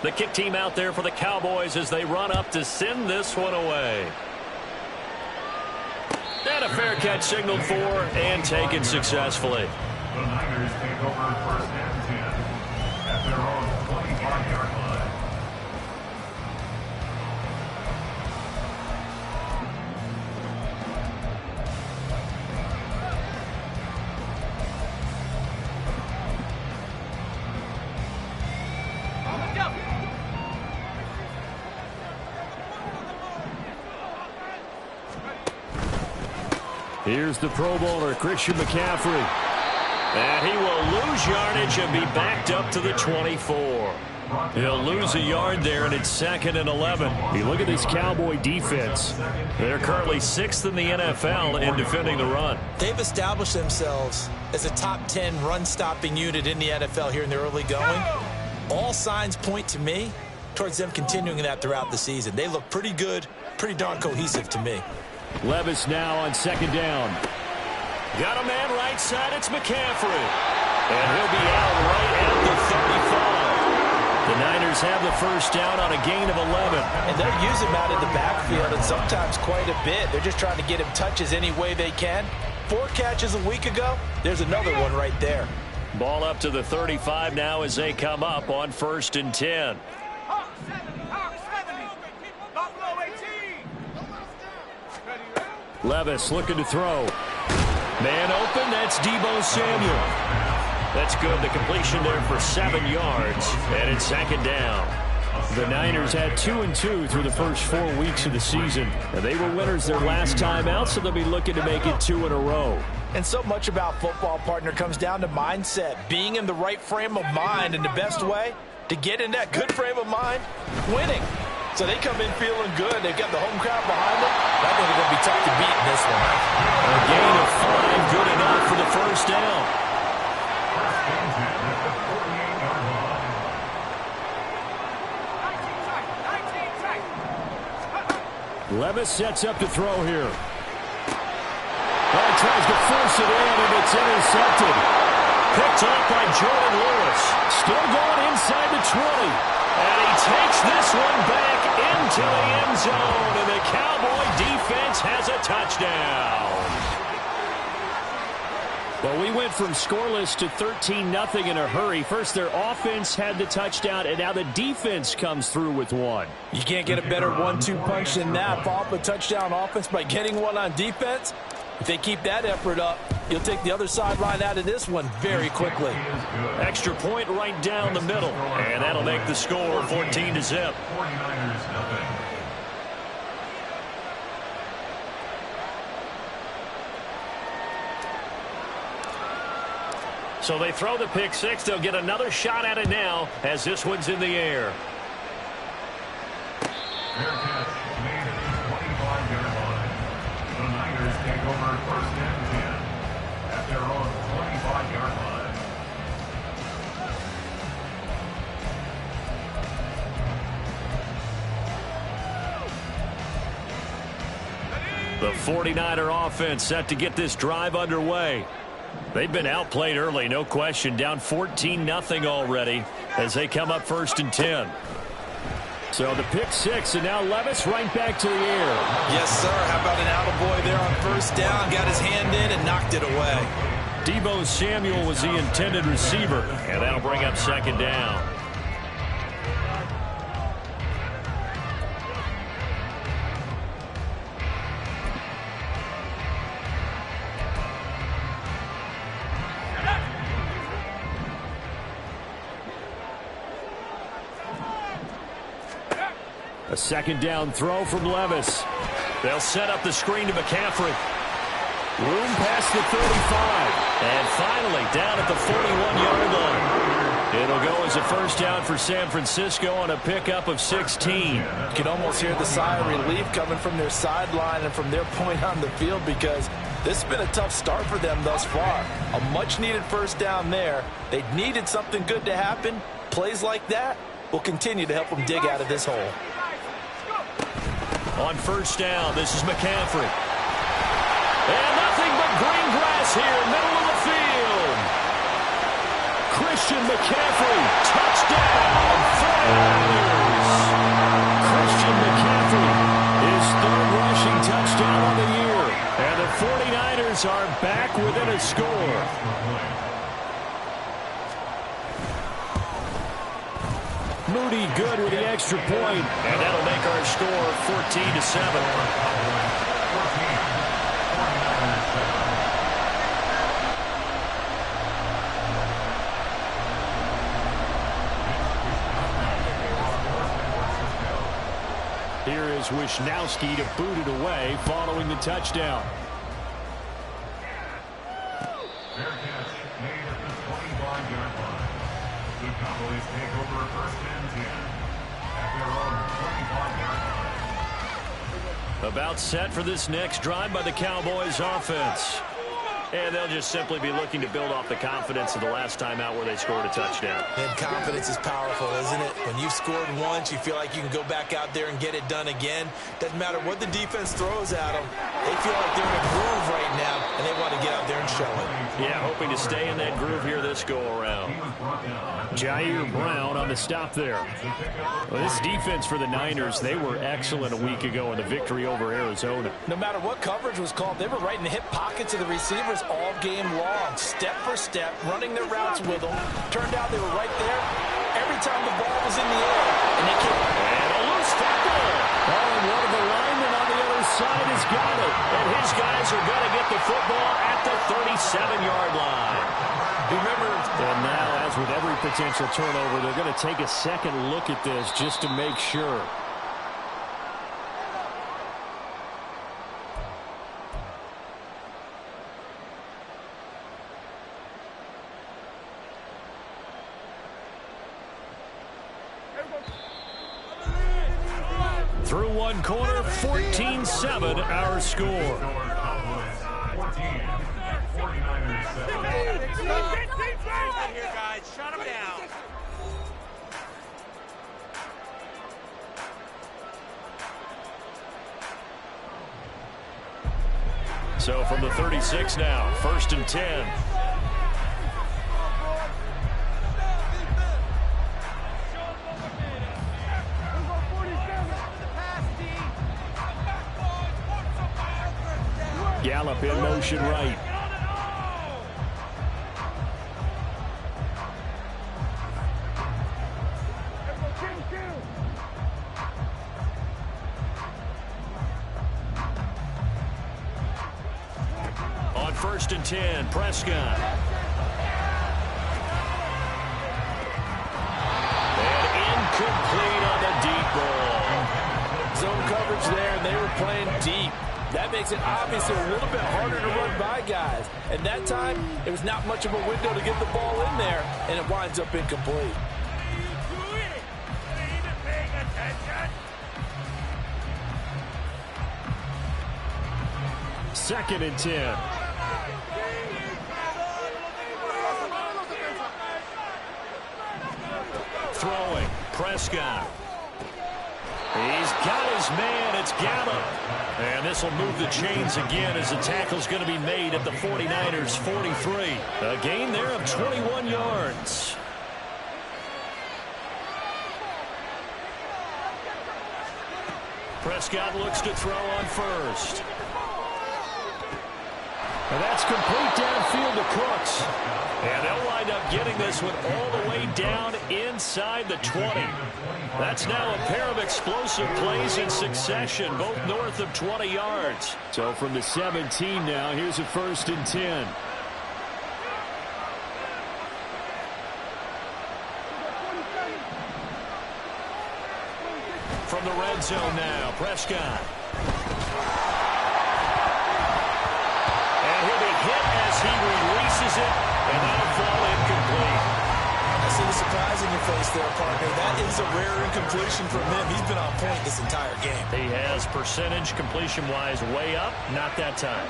The kick team out there for the Cowboys as they run up to send this one away. And a fair catch signaled for and taken successfully. The Niners take over first and 10 at their own 25-yard line. Here's the Pro Bowler, Christian McCaffrey. And he will lose yardage and be backed up to the 24. He'll lose a yard there, and it's 2nd and 11. You look at this Cowboy defense. They're currently 6th in the NFL in defending the run. They've established themselves as a top 10 run-stopping unit in the NFL here in the early going. All signs point to me towards them continuing that throughout the season. They look pretty good, pretty darn cohesive to me. Levis now on 2nd down. Got a man right side. It's McCaffrey. And he'll be out right at the 35. The Niners have the first down on a gain of 11. And they'll use him out in the backfield, and sometimes quite a bit. They're just trying to get him touches any way they can. 4 catches a week ago. There's another one right there. Ball up to the 35 now as they come up on 1st and 10. Levis looking to throw. Man open, that's Deebo Samuel. That's good. The completion there for 7 yards, and it's 2nd down. The Niners had 2-2 through the first 4 weeks of the season. And they were winners their last time out, so they'll be looking to make it 2 in a row. And so much about football, partner, comes down to mindset. Being in the right frame of mind, and the best way to get in that good frame of mind, winning. So they come in feeling good. They've got the home crowd behind them. I think they're going to be tough to beat in this one. A gain of 5, good enough for the first down. Levis sets up to throw here. Well, tries to force it in, and it's intercepted. Picked up by Jordan Lewis. Still going inside the 20. And he takes this one back into the end zone, and the Cowboy defense has a touchdown. Well, we went from scoreless to 13-0 in a hurry. First, their offense had the touchdown, and now the defense comes through with one. You can't get a better 1-2 punch than that. Follow up a touchdown offense by getting one on defense. If they keep that effort up, you'll take the other sideline out of this one very quickly. Extra point right down the middle, and that'll make the score 14-0. So they throw the pick six. They'll get another shot at it now as this one's in the air. Fair catch made at the 25-yard line. The Niners take over first and 10 at their own 25-yard line. The 49er offense set to get this drive underway. They've been outplayed early, no question. Down 14-0 already as they come up 1st and 10. So the pick six, and now Levis right back to the air. Yes, sir. How about an attaboy there on first down? Got his hand in and knocked it away. Deebo Samuel was the intended receiver, and that'll bring up 2nd down. A 2nd down throw from Levis. They'll set up the screen to McCaffrey. Room past the 35. And finally down at the 41-yard line. It'll go as a first down for San Francisco on a pickup of 16. You can almost hear the sigh of relief coming from their sideline and from their point on the field, because this has been a tough start for them thus far. A much-needed first down there. They needed something good to happen. Plays like that will continue to help them dig out of this hole. On first down, this is McCaffrey. And nothing but green grass here, middle of the field. Christian McCaffrey, touchdown, 49ers. Cowboys are back within a score. Moody good with the extra point, and that'll make our score 14-7. Here is Wisnowski to boot it away following the touchdown. Fair catch made at the 25-yard line. The Cowboys take over first and 10 at their own 25-yard line. About set for this next drive by the Cowboys offense. And they'll just simply be looking to build off the confidence of the last time out where they scored a touchdown. And confidence is powerful, isn't it? When you've scored once, you feel like you can go back out there and get it done again. Doesn't matter what the defense throws at them. They feel like they're in a groove right now, and they want to get out there and show it. Yeah, hoping to stay in that groove here this go-around. Jair Brown on the stop there. Well, this defense for the Niners, they were excellent a week ago in the victory over Arizona. No matter what coverage was called, they were right in the hip pockets of the receivers all game long, step for step, running their routes with them. Turned out they were right there every time the ball was in the air, and they kept. And a loose tackle. Oh, and one of the linemen on the other side has got it. And his guys are going to get the football at the 37-yard line. Remember, and now, as with every potential turnover, they're going to take a second look at this just to make sure. Through one quarter, 14-7 our score. 14, 49ers 7. Here, guys, shut them down. So from the 36 now, 1st and 10. Gallup in motion right. On 1st and 10, Prescott. And incomplete on the deep ball. Zone coverage there, and they were playing deep. That makes it obviously a little bit harder to run by guys. And that time, it was not much of a window to get the ball in there, and it winds up incomplete. 2nd and 10. Throwing, Prescott. He's got his man, it's Gallup. And this will move the chains again as the tackle's going to be made at the 49ers' 43. A gain there of 21 yards. Prescott looks to throw on 1st. And that's complete downfield to Cooks. And they'll wind up getting this one all the way down inside the 20. That's now a pair of explosive plays in succession, both north of 20 yards. So from the 17 now, here's a 1st and 10. From the red zone now, Prescott. And he'll be hit as he releases it, and that'll fall incomplete. I see the surprise in your face there, partner. That is a rare incompletion from him. He's been on point this entire game. He has percentage completion-wise way up, not that time.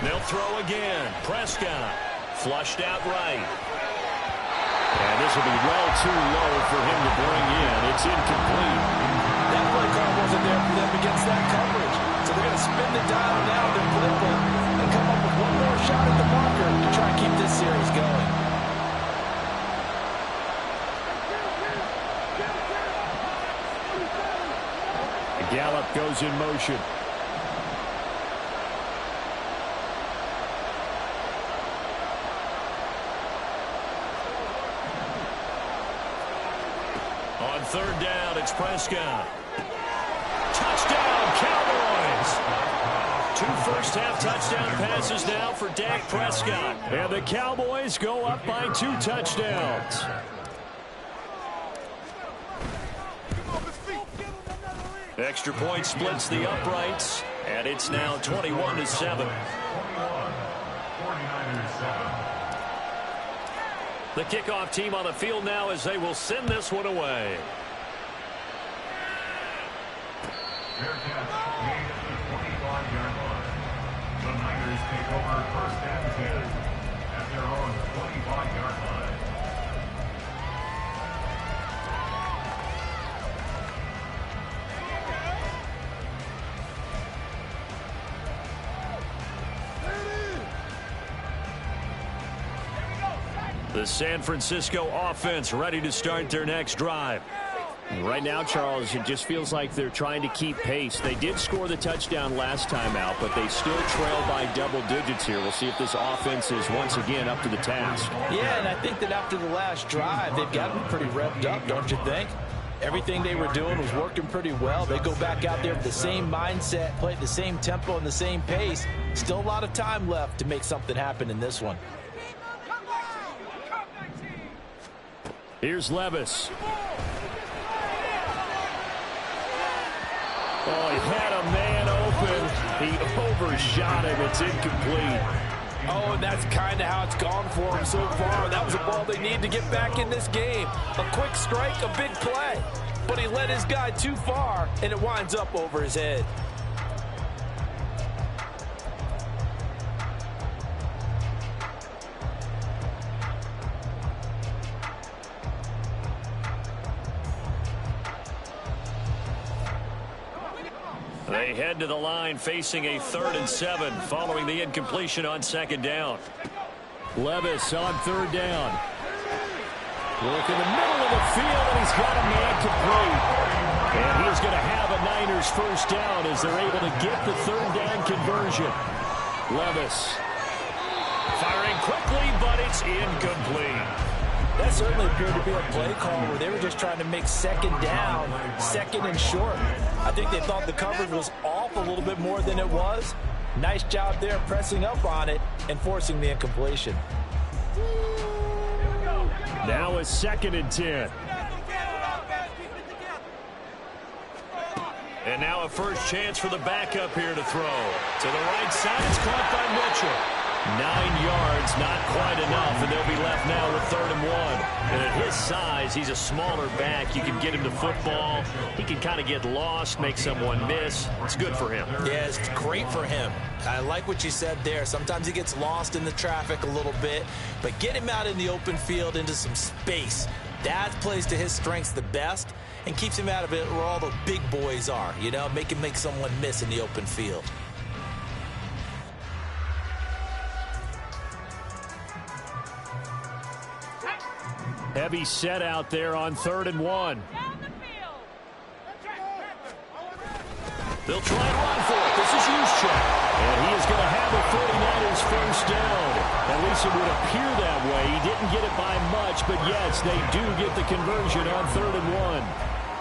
They'll throw again. Prescott flushed out right. And this will be well too low for him to bring in. It's incomplete. That play call wasn't there for them against that coverage. So they're going to spin the dial now their playbook and come up with one more shot at the marker to try and keep this series going. Gallup goes in motion. On third down, it's Prescott. Touchdown, Cowboys! 2 first-half touchdown passes now for Dak Prescott. And the Cowboys go up by 2 touchdowns. Extra point splits the uprights, and it's now 21-7. The kickoff team on the field now as they will send this one away. Fair catch made at the 25-yard line. The Niners take over first and 10 at their own 25-yard line. The San Francisco offense ready to start their next drive. Right now, Charles, it just feels like they're trying to keep pace. They did score the touchdown last time out, but they still trail by double digits here. We'll see if this offense is once again up to the task. Yeah, and I think that after the last drive, they've got them pretty revved up, don't you think? Everything they were doing was working pretty well. They go back out there with the same mindset, play at the same tempo and the same pace. Still a lot of time left to make something happen in this one. Here's Levis. Oh, he had a man open. He overshot him. It's incomplete. Oh, and that's kind of how it's gone for him so far. That was a ball they need to get back in this game. A quick strike, a big play. But he led his guy too far, and it winds up over his head. They head to the line facing a 3rd and 7 following the incompletion on 2nd down. Levis on 3rd down. Look in the middle of the field, and he's got a man complete. And he's going to have a Niners first down as they're able to get the 3rd down conversion. Levis firing quickly, but it's incomplete. That certainly appeared to be a play call where they were just trying to make 2nd down, 2nd and short. I think they thought the coverage was off a little bit more than it was. Nice job there pressing up on it and forcing the incompletion. Now a 2nd and 10. And now a first chance for the backup here to throw. To the right side, it's caught by Mitchell. 9 yards, not quite enough, and they'll be left now with 3rd and 1. And at his size, he's a smaller back. You can get him to football. He can kind of get lost, make someone miss. It's good for him. Yeah, it's great for him. I like what you said there. Sometimes he gets lost in the traffic a little bit, but get him out in the open field into some space. That plays to his strengths the best and keeps him out of it where all the big boys are, you know, make someone miss in the open field. Heavy set out there on 3rd and 1. They'll try and run for it. This is Juszczyk. And he is going to have the 49ers first down. At least it would appear that way. He didn't get it by much, but yes, they do get the conversion on 3rd and 1.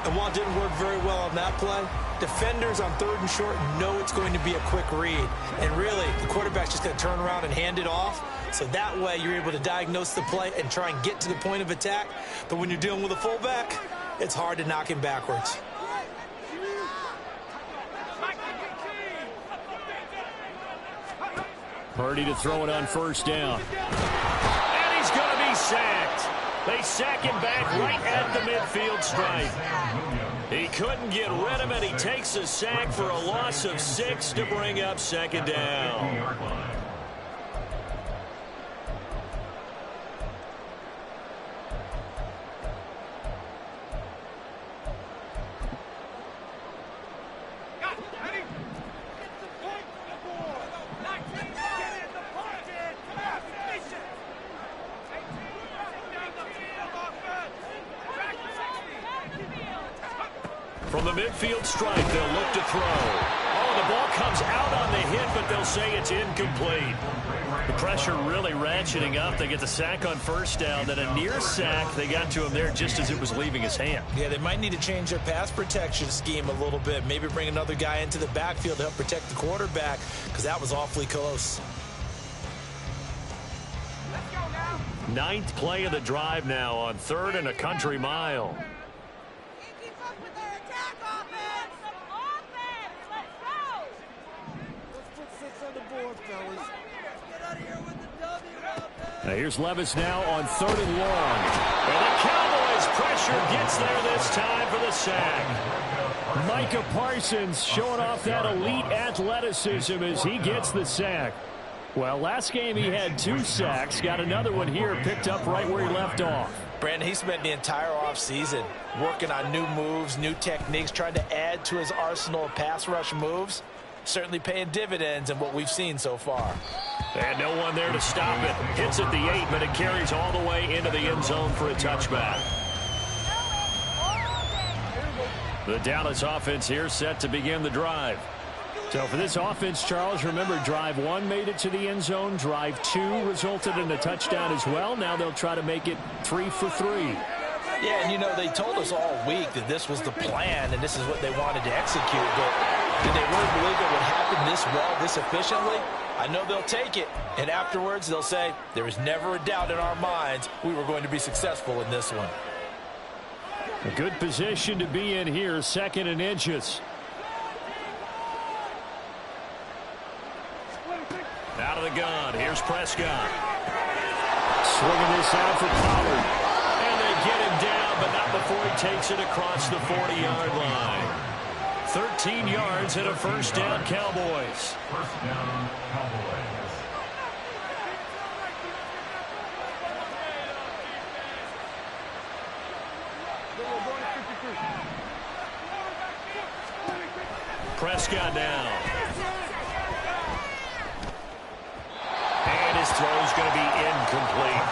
And while it didn't work very well on that play, defenders on 3rd and short know it's going to be a quick read. And really, the quarterback's just going to turn around and hand it off. So that way, you're able to diagnose the play and try and get to the point of attack. But when you're dealing with a fullback, it's hard to knock him backwards. Purdy to throw it on first down. And he's going to be sacked. They sack him back right at the midfield stripe. He couldn't get rid of it. He takes a sack for a loss of 6 to bring up 2nd down. From the midfield stripe, they'll look to throw. Oh, the ball comes out on the hit, but they'll say it's incomplete. The pressure really ratcheting up. They get the sack on first down, then a near sack. They got to him there just as it was leaving his hand. Yeah, they might need to change their pass protection scheme a little bit. Maybe bring another guy into the backfield to help protect the quarterback, because that was awfully close. Ninth play of the drive now on 3rd and a country mile. Now here's Levis now on 3rd and long. And the Cowboys pressure gets there this time for the sack. Micah Parsons showing off that elite athleticism as he gets the sack. Well, last game he had 2 sacks. Got another one here, picked up right where he left off. Brandon, he spent the entire offseason working on new moves, new techniques, trying to add to his arsenal of pass rush moves. Certainly paying dividends in what we've seen so far. And no one there to stop it. Hits at the 8, but it carries all the way into the end zone for a touchback. The Dallas offense here set to begin the drive. So for this offense, Charles, remember drive 1 made it to the end zone. Drive 2 resulted in a touchdown as well. Now they'll try to make it 3 for 3. Yeah, and you know, they told us all week that this was the plan and this is what they wanted to execute. But did they really believe it would happen this well, this efficiently? I know they'll take it, and afterwards they'll say, there was never a doubt in our minds we were going to be successful in this one. A good position to be in here, 2nd and inches. Out of the gun, here's Prescott. Swinging this out for Pollard. And they get him down, but not before he takes it across the 40-yard line. 13 yards and a first down, Cowboys. First down, Cowboys. Prescott now. And his throw's going to be incomplete.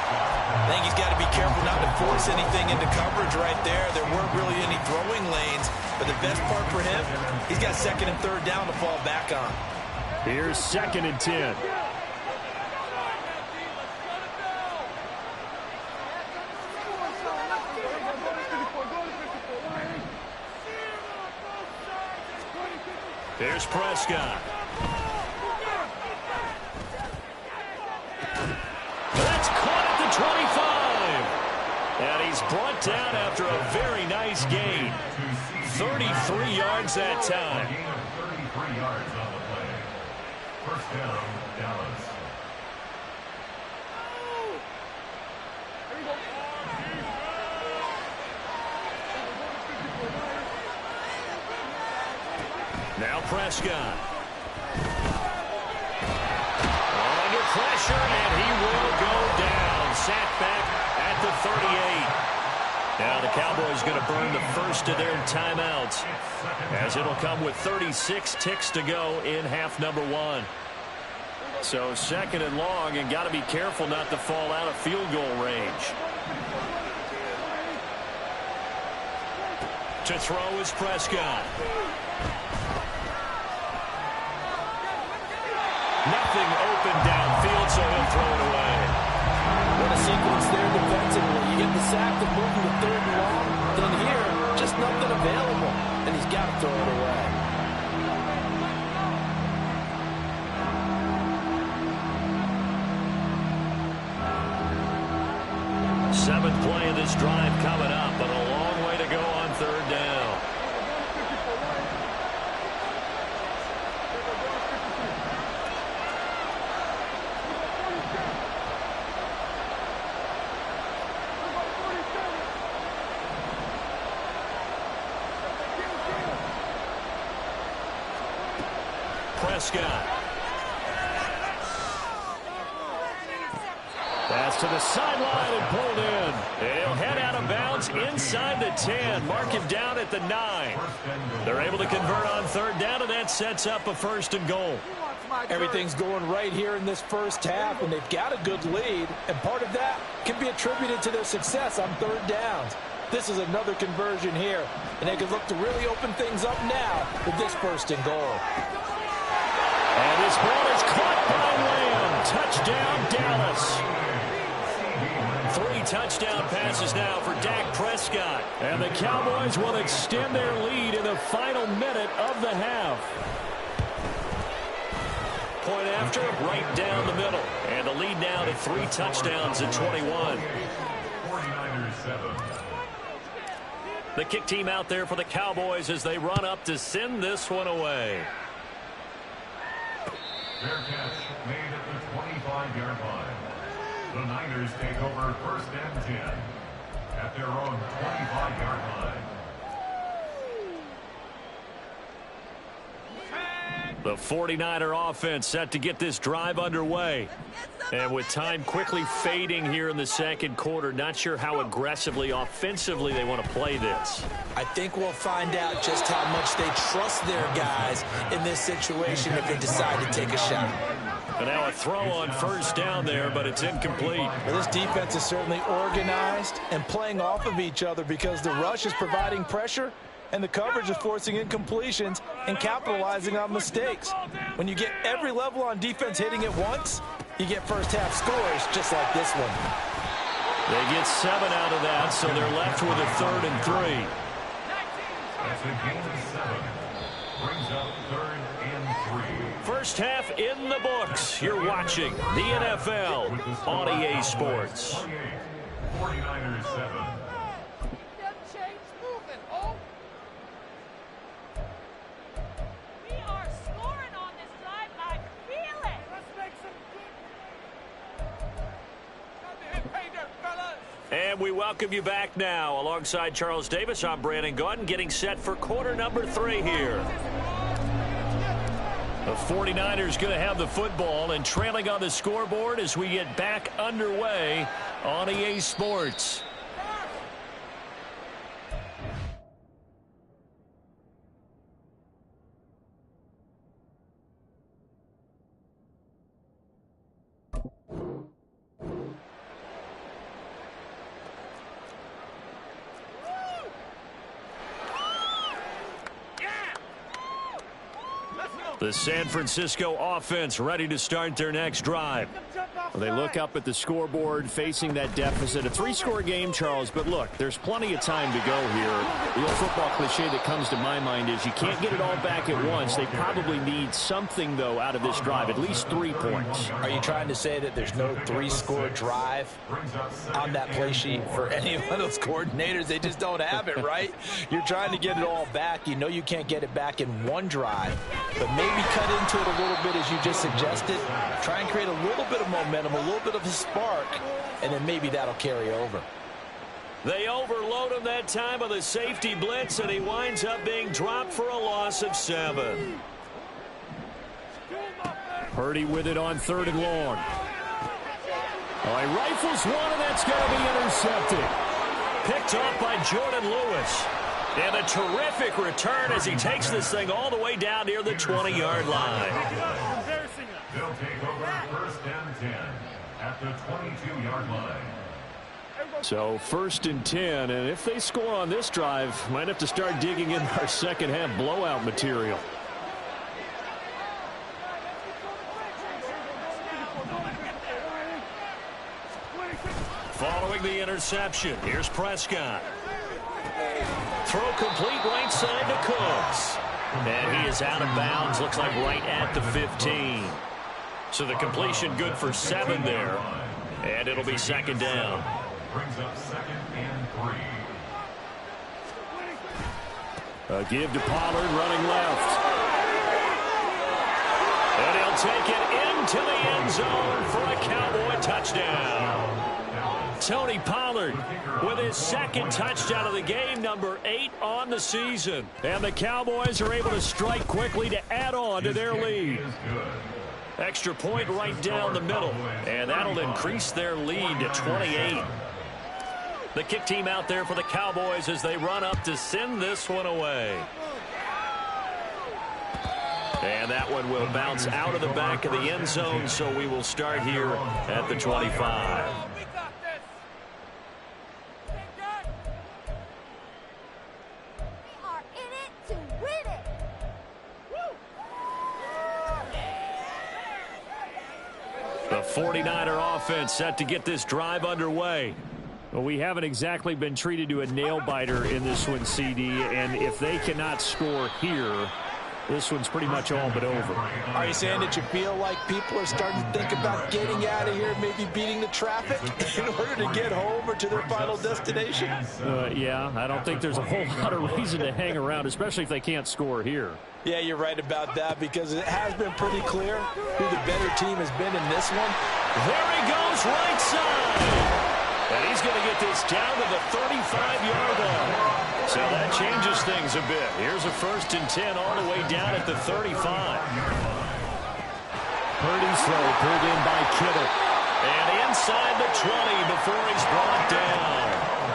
I think he's got to be careful not to force anything into coverage right there. There weren't really any throwing lanes, but the best part for him, he's got 2nd and 3rd down to fall back on. Here's 2nd and 10. Here's Prescott. That's caught at the 25. And he's brought down after a very nice gain. 33 yards that time. Gain of 33 yards on the play. First down, Dallas. Now Prescott. Under pressure, and he will go down. Sacked back at the 38. Now the Cowboys going to burn the first of their timeouts, as it'll come with 36 ticks to go in half number 1. So 2nd and long, and got to be careful not to fall out of field goal range. To throw is Prescott. Nothing open downfield, so he'll throw it away. What a sequence there defensively. You get the sack to move him to 3rd and long, then here, just nothing available, and he's got to throw it away. Seventh play of this drive coming up, but a long way to go on 3rd down. Prescott. Pass to the sideline and pulled in. He'll head out of bounds inside the 10. Mark him down at the 9. They're able to convert on 3rd down, and that sets up a 1st and goal. Everything's going right here in this first half, and they've got a good lead, and part of that can be attributed to their success on 3rd downs. This is another conversion here, and they can look to really open things up now with this first and goal. And this ball is caught by Lamb. Touchdown, Dallas. 3 touchdown passes now for Dak Prescott. And the Cowboys will extend their lead in the final minute of the half. Point after, right down the middle. And the lead now to 3 touchdowns at 21. 49ers 7. The kick team out there for the Cowboys as they run up to send this one away. Fair catch made at the 25-yard line. The Niners take over first and 10 at their own 25-yard line. The 49er offense set to get this drive underway. And with time quickly fading here in the second quarter, not sure how aggressively, offensively they want to play this. I think we'll find out just how much they trust their guys in this situation if they decide to take a shot. And now a throw on first down there, but it's incomplete. Well, this defense is certainly organized and playing off of each other because the rush is providing pressure and the coverage is forcing incompletions and capitalizing on mistakes. When you get every level on defense hitting at once, you get first half scores just like this one. They get 7 out of that, so they're left with a 3rd and 3. That's a gain of 7. Brings up 3rd and 3. First half in the books. You're watching the NFL on EA Sports. 49ers 7. And we welcome you back now. Alongside Charles Davis, I'm Brandon Gaudin, getting set for quarter number 3 here. The 49ers going to have the football and trailing on the scoreboard as we get back underway on EA Sports. The San Francisco offense ready to start their next drive. Well, they look up at the scoreboard facing that deficit. A 3-score game, Charles, but look, there's plenty of time to go here. The old football cliche that comes to my mind is you can't get it all back at once. They probably need something, though, out of this drive, at least 3 points. Are you trying to say that there's no 3-score drive on that play sheet for any one of those coordinators? They just don't have it, right? You're trying to get it all back. You know you can't get it back in one drive, but maybe cut into it a little bit as you just suggested. Try and create a little bit of momentum, a little bit of a spark, and then maybe that'll carry over. They overload him that time with a safety blitz, and he winds up being dropped for a loss of 7. Purdy with it on 3rd and long. Oh, he rifles one, and that's going to be intercepted. Picked off by Jordan Lewis. And a terrific return as he takes this thing all the way down near the 20-yard line. They'll take over first and 10 at the 22-yard line. So 1st and 10, and if they score on this drive, might have to start digging in our second half blowout material. Following the interception, here's Prescott. Throw complete right side to Cooks. And he is out of bounds, looks like right at the 15. So the completion good for 7 there. And it'll be 2nd down. Brings up 2nd and 3. A give to Pollard running left. And he'll take it into the end zone for a Cowboy touchdown. Tony Pollard with his 2nd touchdown of the game, number 8 on the season. And the Cowboys are able to strike quickly to add on to their lead. Extra point right down the middle, and that'll increase their lead to 28. The kick team out there for the Cowboys as they run up to send this one away. And that one will bounce out of the back of the end zone, so we will start here at the 25. 49er offense set to get this drive underway. Well, we haven't exactly been treated to a nail-biter in this one, CD, and if they cannot score here, this one's pretty much all but over. Are you saying that you feel like people are starting to think about getting out of here, maybe beating the traffic in order to get home or to their final destination? Yeah, I don't think there's a whole lot of reason to hang around, especially if they can't score here. Yeah, you're right about that because it has been pretty clear who the better team has been in this one. There he goes, right side. And he's going to get this down to the 35-yard line. So that changes things a bit. Here's a 1st and 10 all the way down at the 35. Purdy's throw pulled in by Kittle. And inside the 20 before he's brought down.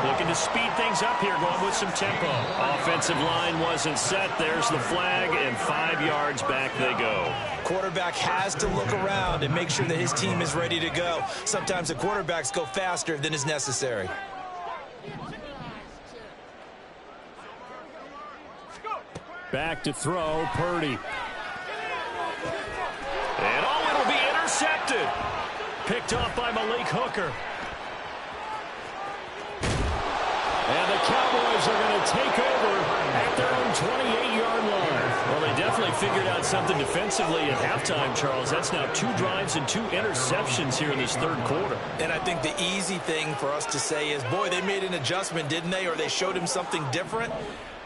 Looking to speed things up here, going with some tempo. Offensive line wasn't set. There's the flag, and 5 yards back they go. Quarterback has to look around and make sure that his team is ready to go. Sometimes the quarterbacks go faster than is necessary. Back to throw, Purdy. And it'll be intercepted. Picked off by Malik Hooker. And the Cowboys are going to take over at their own 28-yard line. Well, they definitely figured out something defensively at halftime, Charles. That's now 2 drives and 2 interceptions here in this 3rd quarter. And I think the easy thing for us to say is, boy, they made an adjustment, didn't they? Or they showed him something different.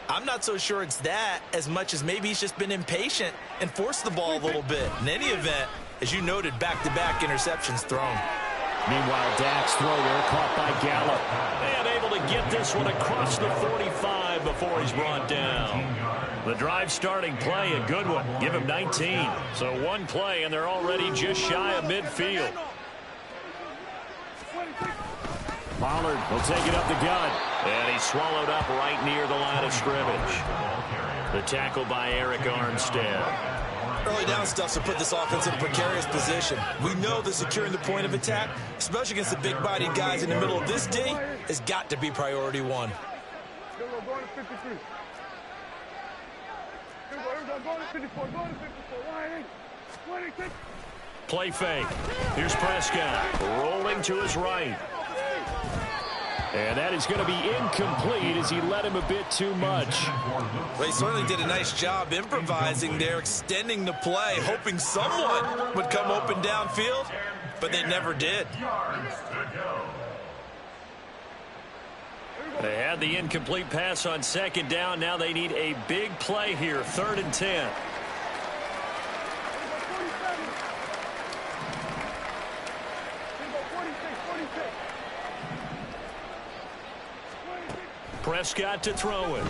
I'm not so sure it's that as much as maybe he's just been impatient and forced the ball a little bit. In any event, as you noted, back-to-back interceptions thrown. Meanwhile, Dak's throw there caught by Gallup. And able to get this one across the 45 before he's brought down. The drive starting play, a good one. Give him 19. So 1 play, and they're already just shy of midfield. Pollard will take it up the gut. And he's swallowed up right near the line of scrimmage. The tackle by Eric Armstead. Early down stuff to put this offense in a precarious position. We know that securing the point of attack, especially against the big-bodied guys in the middle of this D, has got to be priority 1. Play fake. Here's Prescott rolling to his right. And that is going to be incomplete as he led him a bit too much. Well, he certainly did a nice job improvising there, extending the play, hoping someone would come open downfield, but they never did. They had the incomplete pass on 2nd down. Now they need a big play here, 3rd and 10. Prescott to throw it.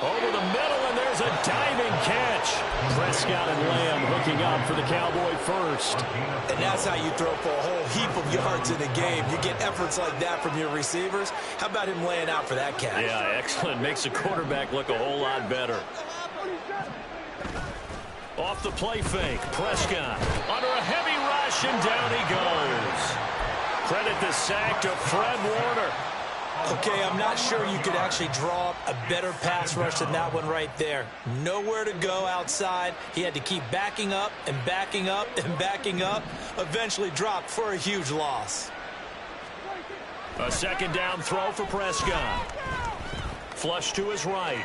Over the middle, and there's a diving catch. Prescott and Lamb hooking up for the Cowboy first. And that's how you throw for a whole heap of yards in a game. You get efforts like that from your receivers. How about him laying out for that catch? Yeah, excellent. Makes the quarterback look a whole lot better. Off the play fake, Prescott under a heavy rush, and down he goes. Credit the sack to Fred Warner. Okay, I'm not sure you could actually draw up a better pass rush than that one right there. Nowhere to go outside. He had to keep backing up and backing up and backing up. Eventually dropped for a huge loss. A 2nd down throw for Prescott. Flush to his right.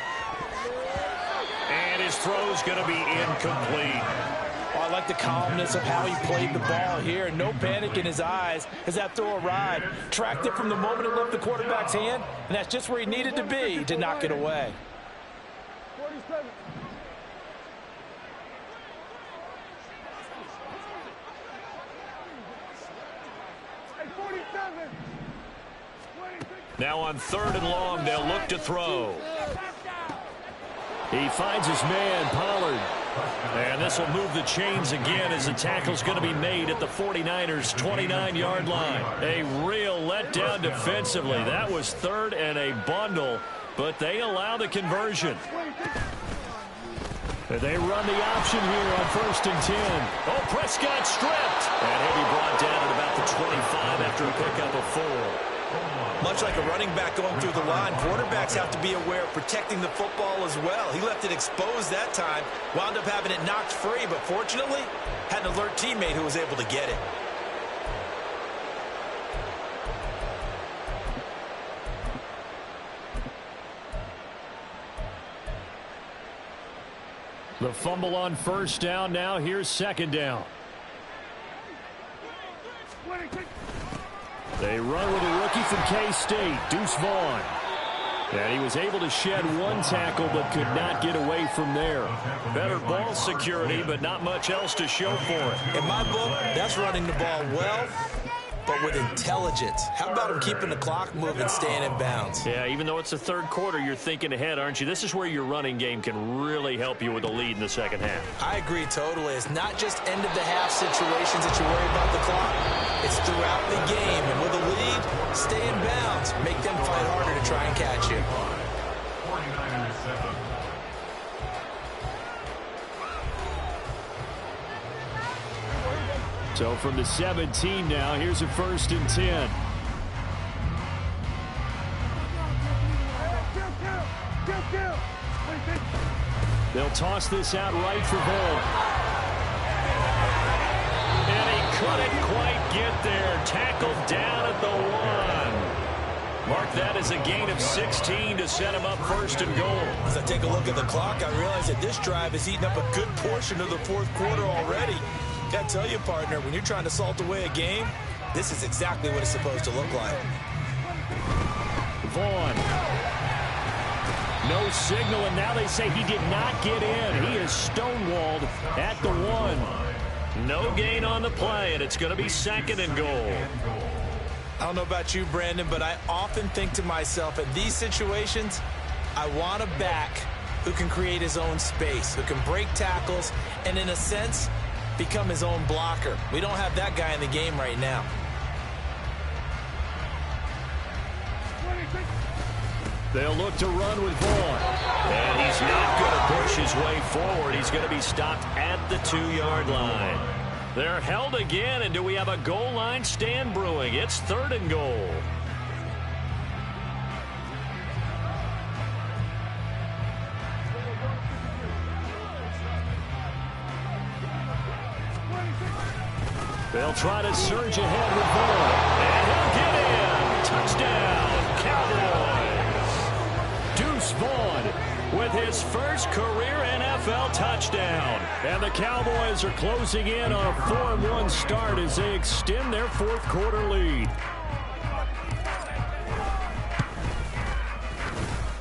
And his throw's going to be incomplete. Oh, I like the calmness of how he played the ball here. No panic in his eyes as that throw arrived. Tracked it from the moment it left the quarterback's hand, and that's just where he needed to be to knock it away. 47. Hey, 47. Now on 3rd and long, they'll look to throw. He finds his man, Pollard. And this will move the chains again as the tackle's going to be made at the 49ers' 29-yard line. A real letdown defensively. That was 3rd and a bundle, but they allow the conversion. They run the option here on 1st and 10. Oh, Prescott stripped. And he'll be brought down at about the 25 after a pickup of 4. Much like a running back going through the line, quarterbacks have to be aware of protecting the football as well. He left it exposed that time, wound up having it knocked free, but fortunately, had an alert teammate who was able to get it. The fumble on first down. Now here's second down. They run with a rookie from K-State, Deuce Vaughn. And he was able to shed one tackle but could not get away from there. Better ball security, but not much else to show for it. In my book, that's running the ball well, but with intelligence. How about him keeping the clock moving, staying in bounds? Yeah, even though it's the third quarter, you're thinking ahead, aren't you? This is where your running game can really help you with the lead in the second half. I agree totally. It's not just end-of-the-half situations that you worry about the clock. It's throughout the game. And with a lead, stay in bounds. Make them fight harder to try and catch you. 49ers 7. So from the 17 now, here's a 1st and 10. They'll toss this out right for Vaughn. And he couldn't quite get there. Tackled down at the 1. Mark that as a gain of 16 to set him up 1st and goal. As I take a look at the clock, I realize that this drive has eaten up a good portion of the fourth quarter already. Got to tell you, partner, when you're trying to salt away a game, this is exactly what it's supposed to look like. Vaughn. No signal, and now they say he did not get in. He is stonewalled at the 1. No gain on the play, and it's going to be 2nd and goal. I don't know about you, Brandon, but I often think to myself, in these situations, I want a back who can create his own space, who can break tackles, and in a sense, become his own blocker. We don't have that guy in the game right now. They'll look to run with Vaughn. And he's not going to push his way forward. He's going to be stopped at the 2-yard line. They're held again, and do we have a goal line stand brewing? It's 3rd and goal. They'll try to surge ahead with Vaughn. And he'll get in. Touchdown, Cowboys. Deuce Vaughn with his first career NFL touchdown. And the Cowboys are closing in on a 4-1 start as they extend their fourth quarter lead.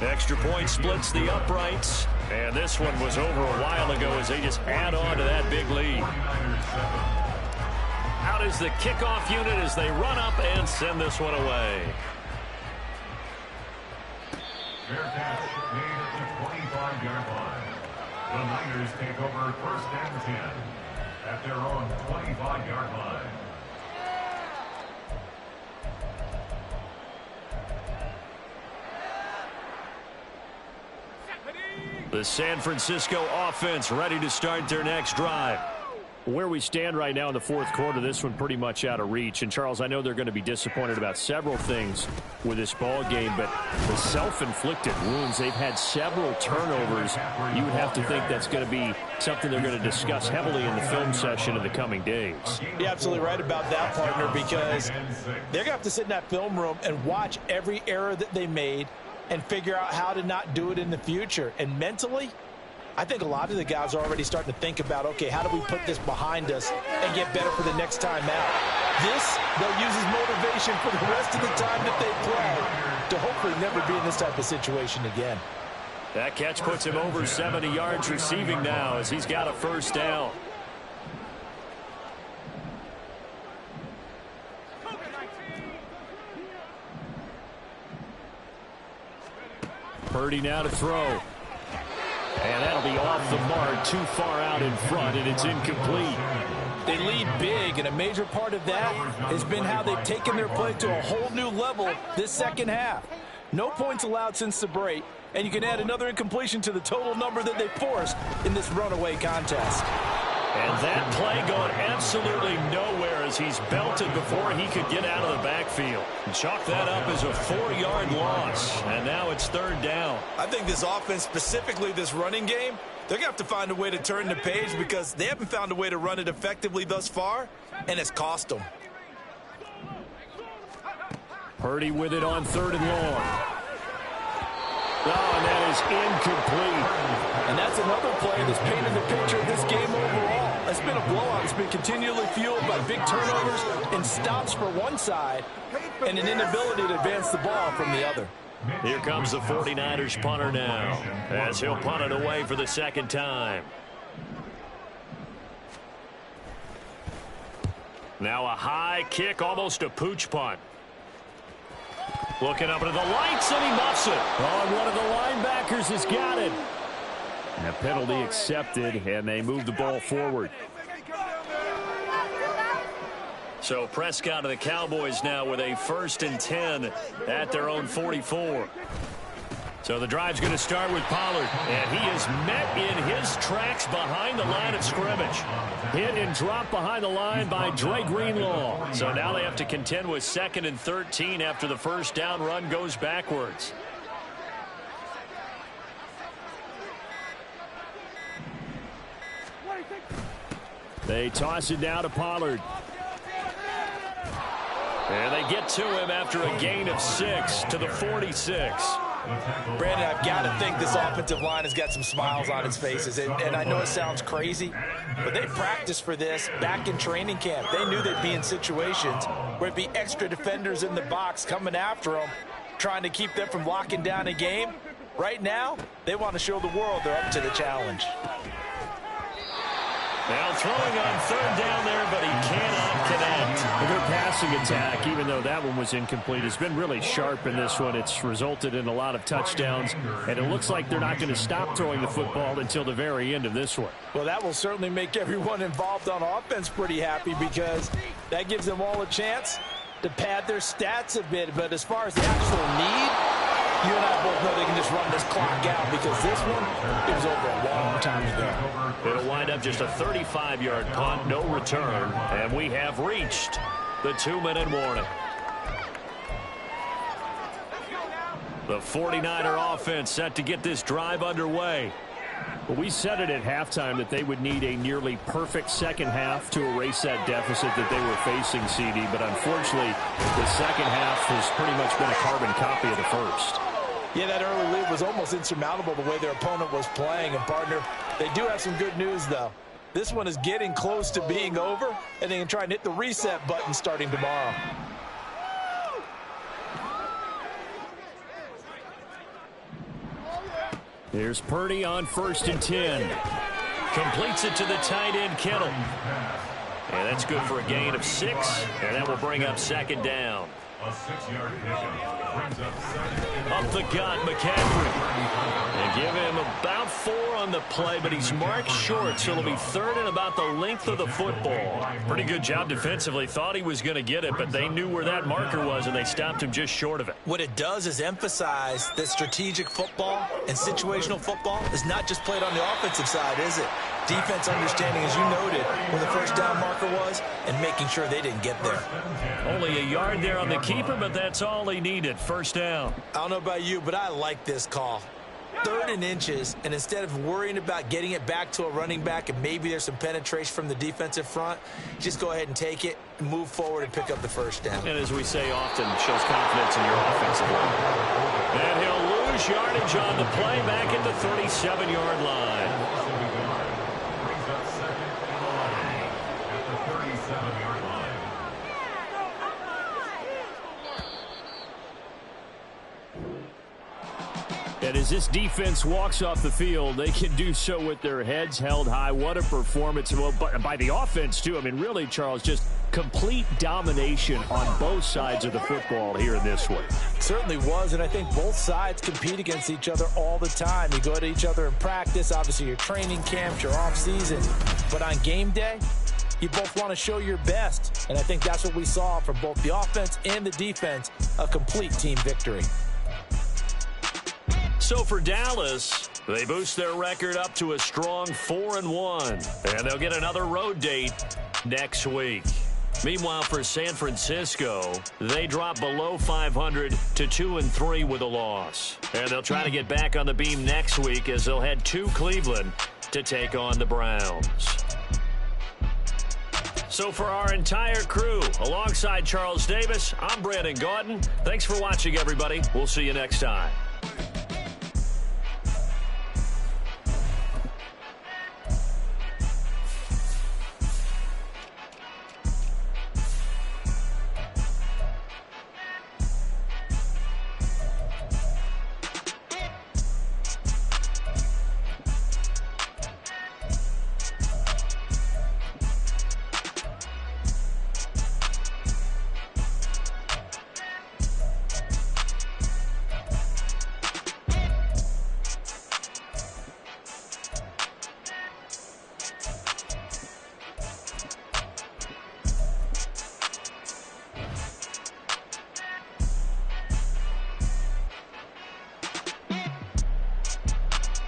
Extra point splits the uprights. And this one was over a while ago as they just add on to that big lead. Out is the kickoff unit as they run up and send this one away. Fair catch made at the 25-yard line. The Niners take over 1st and 10 at their own 25-yard line. The San Francisco offense ready to start their next drive. Where we stand right now in the fourth quarter, this one pretty much out of reach. And, Charles, I know they're going to be disappointed about several things with this ball game, but the self-inflicted wounds, they've had several turnovers. You would have to think that's going to be something they're going to discuss heavily in the film session in the coming days. You're absolutely right about that, partner, because they're going to have to sit in that film room and watch every error that they made and figure out how to not do it in the future. And mentally, I think a lot of the guys are already starting to think about, okay, how do we put this behind us and get better for the next time out? This, they'll use as motivation for the rest of the time that they play to hopefully never be in this type of situation again. That catch puts him over 70 yards receiving now as he's got a 1st down. Purdy now to throw. And that'll be off the mark, too far out in front, and it's incomplete. They lead big, and a major part of that has been how they've taken their play to a whole new level this second half. No points allowed since the break, and you can add another incompletion to the total number that they forced in this runaway contest. And that play going absolutely nowhere as he's belted before he could get out of the backfield. Chalk that up as a 4-yard loss, and now it's 3rd down. I think this offense, specifically this running game, they're going to have to find a way to turn the page because they haven't found a way to run it effectively thus far, and it's cost them. Purdy with it on 3rd and long. Oh, and that is incomplete. And that's another play that's painted the picture of this game overall. It's been a blowout. It's been continually fueled by big turnovers and stops for one side and an inability to advance the ball from the other. Here comes the 49ers punter now as he'll punt it away for the 2nd time. Now a high kick, almost a pooch punt. Looking up into the lights, and he muffs it. Oh, and one of the linebackers has got it. And a penalty accepted, and they move the ball forward. So Prescott of the Cowboys now with a 1st and 10 at their own 44. So the drive's going to start with Pollard, and he is met in his tracks behind the line of scrimmage. Hit and drop behind the line by Dre Greenlaw. So now they have to contend with 2nd and 13 after the 1st down run goes backwards. They toss it down to Pollard. And they get to him after a gain of 6 to the 46. Brandon, I've got to think this offensive line has got some smiles on its faces. And I know it sounds crazy, but they practiced for this back in training camp. They knew they'd be in situations where it'd be extra defenders in the box coming after them, trying to keep them from locking down a game. Right now, they want to show the world they're up to the challenge. Now throwing on 3rd down there, but he cannot connect. Their passing attack, even though that one was incomplete, has been really sharp in this one. It's resulted in a lot of touchdowns, and it looks like they're not going to stop throwing the football until the very end of this one. Well, that will certainly make everyone involved on offense pretty happy because that gives them all a chance to pad their stats a bit. But as far as the actual need, you and I both know they can just run this clock out because this one, it was over a long time ago. It'll wind up just a 35-yard punt, no return, and we have reached the 2-minute warning. The 49er offense set to get this drive underway. Well, we said it at halftime that they would need a nearly perfect second half to erase that deficit that they were facing, CD, but unfortunately, the second half has pretty much been a carbon copy of the first. Yeah, that early lead was almost insurmountable the way their opponent was playing. And, partner, they do have some good news, though. This one is getting close to being over, and they can try and hit the reset button starting tomorrow. Here's Purdy on 1st and 10. Completes it to the tight end, Kittle. And that's good for a gain of 6, and that will bring up 2nd down. A 6-yard pickup brings up 2nd. Up the gut, McCaffrey. They give him about 4 on the play, but he's marked short, so it'll be 3rd and about the length of the football. Pretty good job defensively. Thought he was going to get it, but they knew where that marker was, and they stopped him just short of it. What it does is emphasize that strategic football and situational football is not just played on the offensive side, is it? Defense understanding, as you noted, where the 1st down marker was and making sure they didn't get there. Only a yard there on the keeper, but that's all he needed. 1st down. I don't know about you, but I like this call. 3rd and inches, and instead of worrying about getting it back to a running back and maybe there's some penetration from the defensive front, just go ahead and take it, move forward, and pick up the 1st down. And as we say often, shows confidence in your offensive line. And he'll lose yardage on the play back at the 37-yard line. Brings up 2nd and 11 at the 37-yard line. And as this defense walks off the field, they can do so with their heads held high. What a performance by the offense, too. I mean, really, Charles, just complete domination on both sides of the football here in this one. Certainly was, and I think both sides compete against each other all the time. You go to each other in practice, obviously your training camps, your off-season. But on game day, you both want to show your best. And I think that's what we saw from both the offense and the defense, a complete team victory. So for Dallas, They boost their record up to a strong 4-1, and they'll get another road date next week. Meanwhile, for San Francisco, they drop below 500 to 2-3 with a loss. And they'll try to get back on the beam next week as they'll head to Cleveland to take on the Browns. So for our entire crew, alongside Charles Davis, I'm Brandon Gaudin. Thanks for watching, everybody. We'll see you next time.